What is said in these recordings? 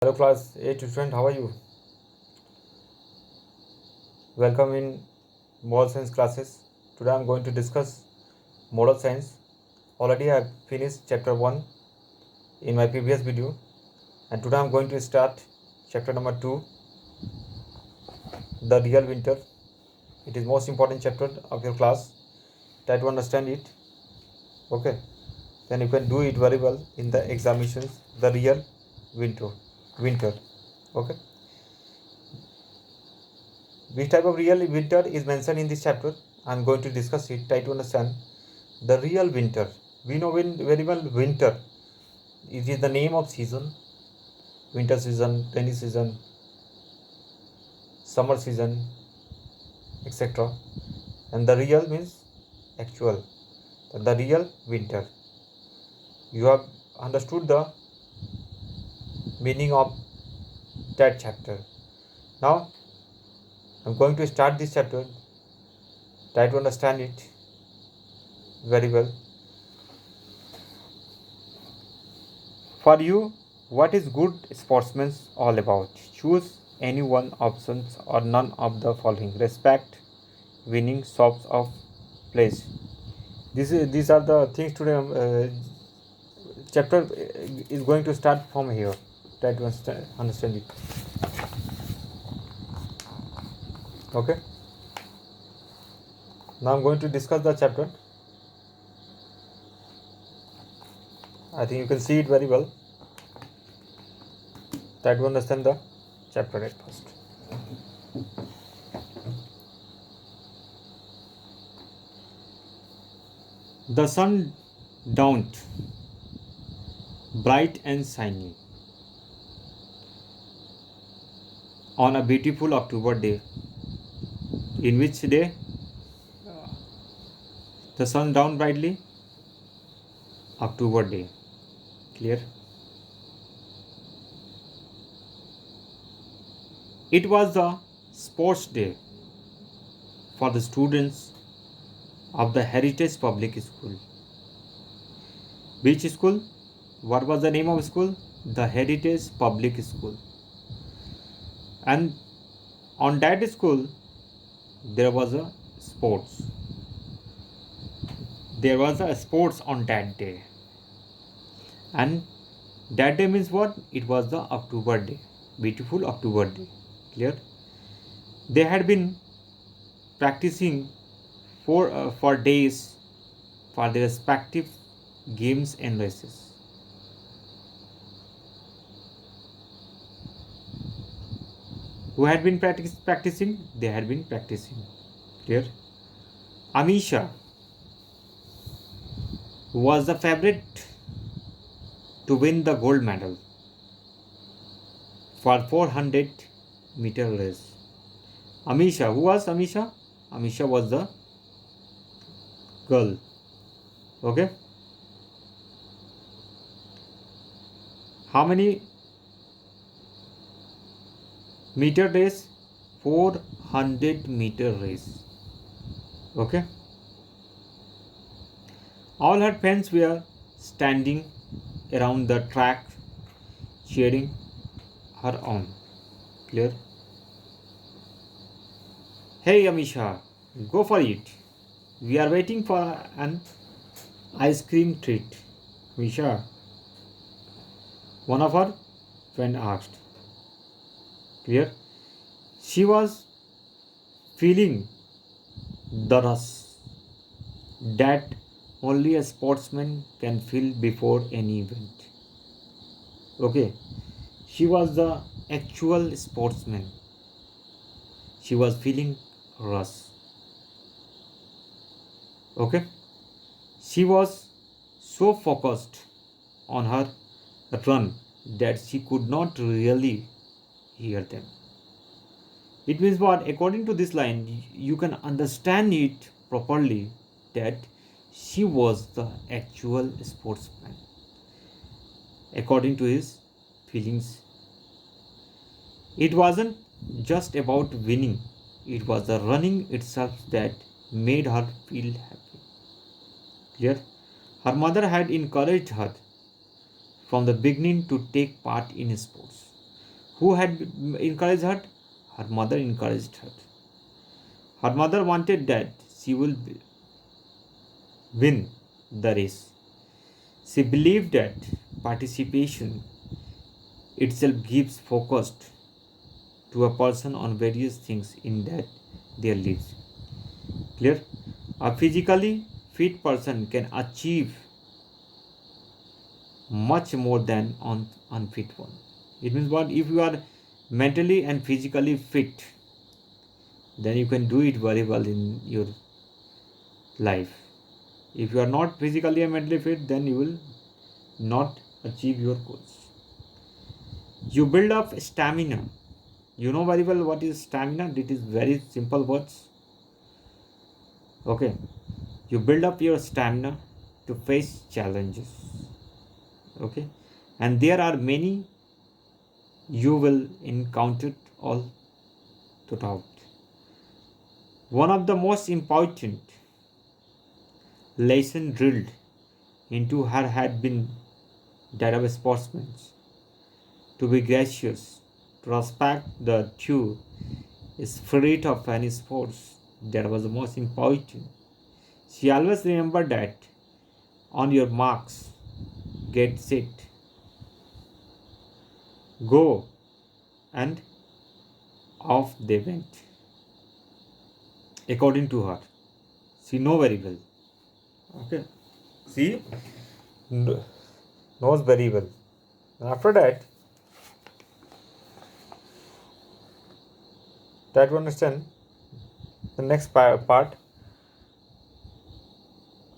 Hello class 8 student, how are you? Welcome in moral science classes. Today I am going to discuss moral science. Already I have finished chapter 1 in my previous video, and today I am going to start chapter number 2, the real winter. It is most important chapter of your class. Try to understand it. Okay, then you can do it very well in the examinations. The real winter. Okay, which type of real winter is mentioned in this chapter? I am going to discuss it. Try to understand the real winter. We know very well winter. It is the name of season. Winter season, rainy season, summer season, etc. And the real means actual. The real winter. You have understood the meaning of that chapter. Now I'm going to start this chapter. Try to understand it very well. For you, what is good sportsman all about? Choose any one options or none of the following. Respect, winning, shops of place. These are the things today. Chapter is going to start from here. Try to understand it. Okay. Now I'm going to discuss the chapter. I think you can see it very well. Try to understand the chapter at first. The sun dawned, bright and shiny, on a beautiful October day. In which day the sun dawned brightly? October day. Clear? It was the sports day for the students of the Heritage Public School. Which school? What was the name of school? The Heritage Public School. And on that school, there was a sports. There was a sports on that day. And that day means what? It was the October day. Beautiful October day. Clear? They had been practicing for days for their respective games and races. Who had been practicing? They had been practicing. Clear? Amisha was the favorite to win the gold medal for 400-meter race. Amisha, who was Amisha? Amisha was the girl. Okay. How many meter race? 400-meter race. Okay. All her fans were standing around the track cheering her on. Clear? Hey Amisha, go for it. We are waiting for an ice cream treat. Amisha, one of her friend asked. Clear? She was feeling the rush that only a sportsman can feel before any event. Okay, she was the actual sportsman. She was feeling rush. Okay, she was so focused on her run that she could not really hear them. It means what? According to this line, you can understand it properly that she was the actual sportsman. According to his feelings, it wasn't just about winning, it was the running itself that made her feel happy. Clear? Her mother had encouraged her from the beginning to take part in sports. Who had encouraged her? Her mother encouraged her. Her mother wanted that she will win the race. She believed that participation itself gives focus to a person on various things in that their lives. Clear? A physically fit person can achieve much more than an unfit one. It means what? If you are mentally and physically fit, then you can do it very well in your life. If you are not physically and mentally fit, then you will not achieve your goals. You build up stamina. You know very well what is stamina. It is very simple words. Okay. You build up your stamina to face challenges. Okay. And there are many you will encounter all throughout. One of the most important lesson drilled into her had been that of a sportsman, to be gracious, to respect the true spirit of any sports. That was the most important. She always remembered that on your marks, get set, go, and off they went. According to her, she know very well. Okay, she knows very well. And after that, try to understand the next part.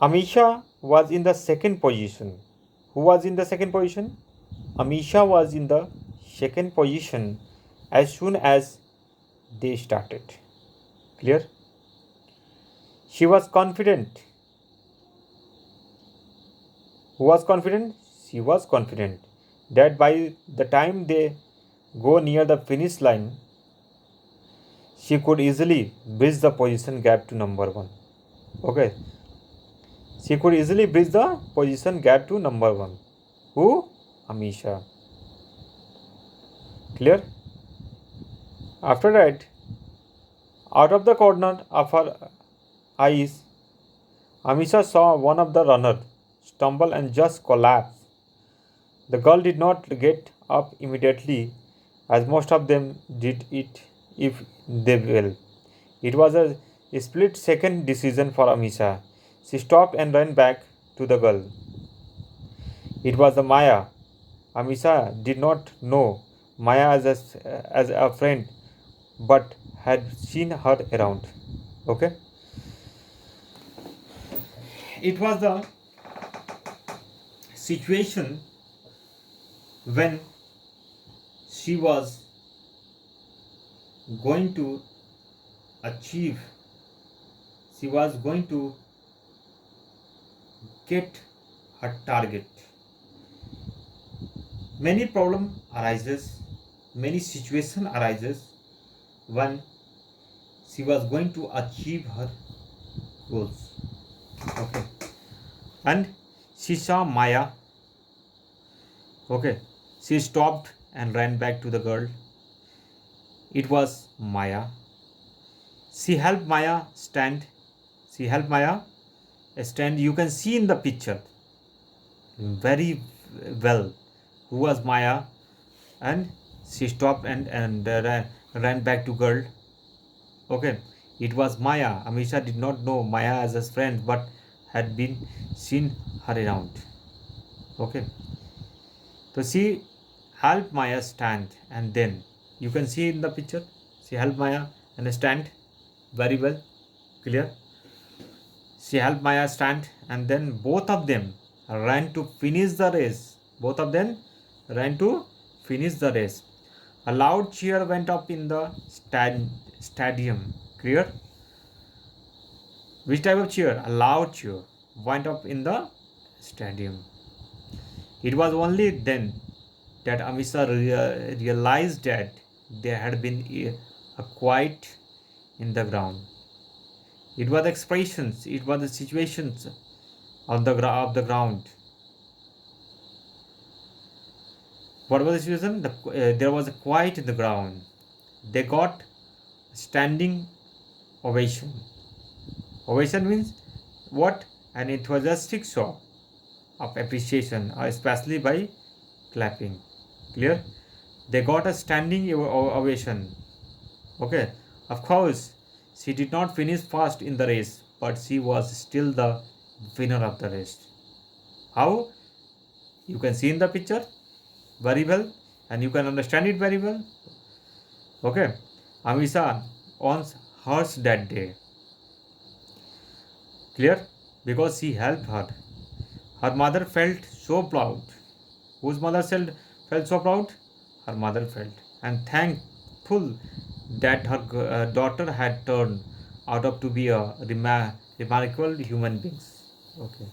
Amisha was in the second position. Who was in the second position? Amisha was in the second position as soon as they started. Clear? She was confident. Who was confident? She was confident that by the time they go near the finish line, she could easily bridge the position gap to number one. Okay. She could easily bridge the position gap to number one. Who? Amisha. Clear? After that, out of the corner of her eyes, Amisha saw one of the runners stumble and just collapse. The girl did not get up immediately, as most of them did it if they will. It was a split second decision for Amisha. She stopped and ran back to the girl. It was the Maya. Amisha did not know Maya as a friend, but had seen her around. Okay? It was the situation when she was going to achieve, she was going to get her target. Many problem arises, many situation arises when she was going to achieve her goals. Okay, and she saw Maya. Okay, she stopped and ran back to the girl. It was Maya. She helped Maya stand. She helped Maya stand. You can see in the picture very well who was Maya, and she stopped and ran back to girl. Okay, it was Maya. Amisha did not know Maya as a friend, but had been seen her around. Okay, so she helped Maya stand, and then you can see in the picture she helped Maya and stand very well. Clear? She helped Maya stand, and then both of them ran to finish the race. Both of them ran to finish the race. A loud cheer went up in the stadium. Clear? Which type of cheer? A loud cheer went up in the stadium. It was only then that Amisha realized that there had been a quiet in the ground. It was expressions, it was the situations of the ground. What was the situation? There was a quiet in the ground. They got standing ovation. Ovation means what? An enthusiastic show of appreciation, especially by clapping. Clear? They got a standing ovation. Okay. Of course, she did not finish first in the race, but she was still the winner of the race. How? You can see in the picture very well and you can understand it very well. Okay. Amisha owns hers that day. Clear? Because she helped her. Her mother felt so proud. Whose mother felt so proud? Her mother felt. And thankful that her daughter had turned out of to be a remarkable human being. Okay.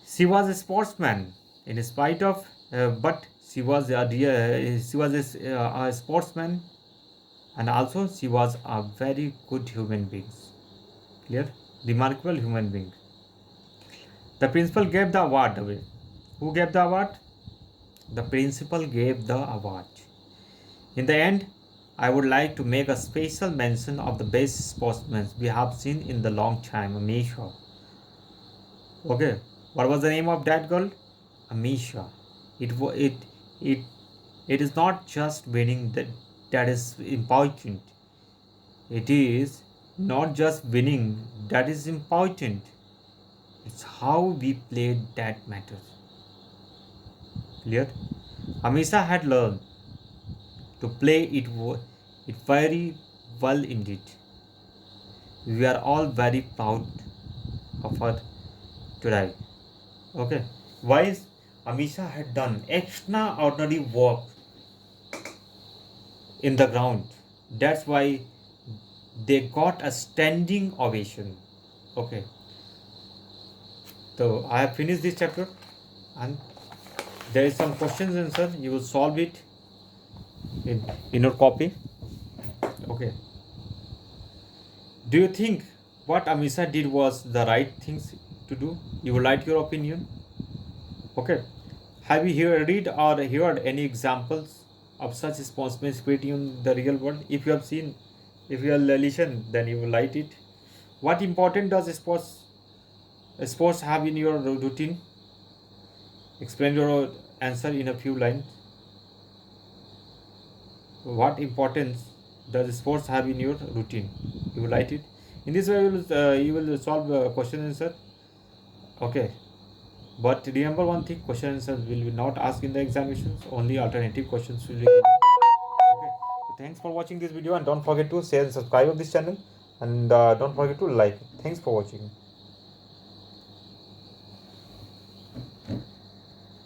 She was a sportsman in spite of, but she was a sportsman and also she was a very good human being. Clear? Remarkable human being. The principal gave the award away. Who gave the award? The principal gave the award. In the end, I would like to make a special mention of the best sportsmen we have seen in the long time, Amisha. Okay, what was the name of that girl? Amisha. It it it is not just winning that is important. It is not just winning that is important. It's how we played that matters. Clear? Amisha had learned to play it very well indeed. We are all very proud of her today. Okay. Why is Amisha had done extraordinary work in the ground. That's why they got a standing ovation. Okay. So I have finished this chapter and there is some questions and answer. You will solve it in your copy. Okay. Do you think what Amisha did was the right things to do? You would like your opinion? Okay. Have you read or heard any examples of such responsibility in the real world? If you have seen, if you have listened, then you will like it. What important does sports have in your routine? Explain your answer in a few lines. What importance does sports have in your routine? You will write it. In this way, you will solve question answer. Okay. But remember one thing: question answers will be not asked in the examinations. Only alternative questions will be given. Okay. So thanks for watching this video, and don't forget to share and subscribe of this channel, and don't forget to like it. Thanks for watching.